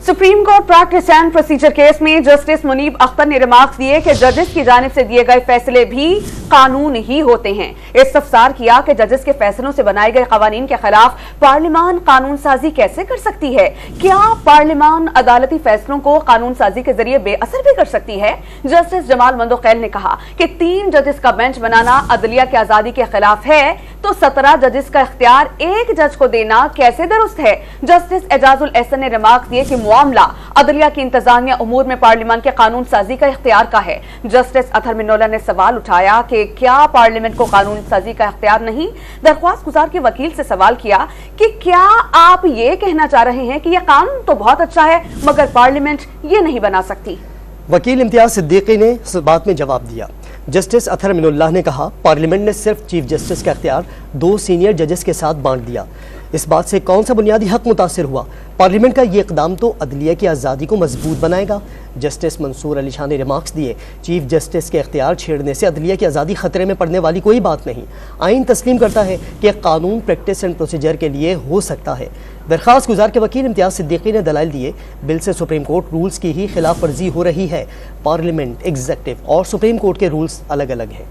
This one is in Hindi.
Supreme court practice and procedure case में जस्टिस मुनीब अख्तर ने रिमार्क्स दिए कि जजेस की जानिब से दिए गए फैसले भी कानून ही होते हैं। इस्तफसार किया कि जजेस के फैसलों से बनाए गए कवानीन के खिलाफ पार्लियामान कानून साजी कैसे कर सकती है? क्या पार्लियामान अदालती फैसलों को कानून साजी के जरिए बेअसर भी कर सकती है? जस्टिस जमाल मंदोखैल ने कहा कि 3 जजेस का बेंच बनाना अदलिया की आजादी के खिलाफ है, तो 17 जजेस का इख्तियार एक जज को देना कैसे दुरुस्त है? जस्टिस एजाजुल एहसन ने रिमार्क दिए कि मामला अदलिया की इंतजामिया उमूर में पार्लियामान के कानून साजी का इख्तियार का है। जस्टिस अतहर मिन्नोला ने सवाल उठाया कि क्या पार्लियामेंट को कानून साजी का इख्तियार नहीं? दरख्वास्त गुजार के वकील से सवाल किया कि क्या आप ये कहना चाह रहे हैं कि यह कानून तो बहुत अच्छा है मगर पार्लियामेंट ये नहीं बना सकती? वकील इम्तियाज सिद्दीकी ने इस बात में जवाब दिया। जस्टिस अतहर मिन्नोला ने कहा, पार्लियामेंट ने सिर्फ चीफ जस्टिस का इख्तियार 2 सीनियर जजेस के साथ बांट दिया। इस बात से कौन सा बुनियादी हक मुतासिर हुआ? पार्लियामेंट का ये इकदाम तो अदलिया की आज़ादी को मजबूत बनाएगा। जस्टिस मंसूर अली शाह ने रिमार्क्स दिए, चीफ जस्टिस के इख्तियार छेड़ने से अदलिया की आज़ादी खतरे में पड़ने वाली कोई बात नहीं। आइन तस्लीम करता है कि कानून प्रैक्टिस एंड प्रोसीजर के लिए हो सकता है। दरख्वास्त गुजार के वकील इम्तियाज सिद्दीकी ने दलाइल दिए, बिल से सुप्रीम कोर्ट रूल्स की ही खिलाफ वर्जी हो रही है। पार्लियामेंट, एग्जीक्यूटिव और सुप्रीम कोर्ट के रूल्स अलग अलग हैं।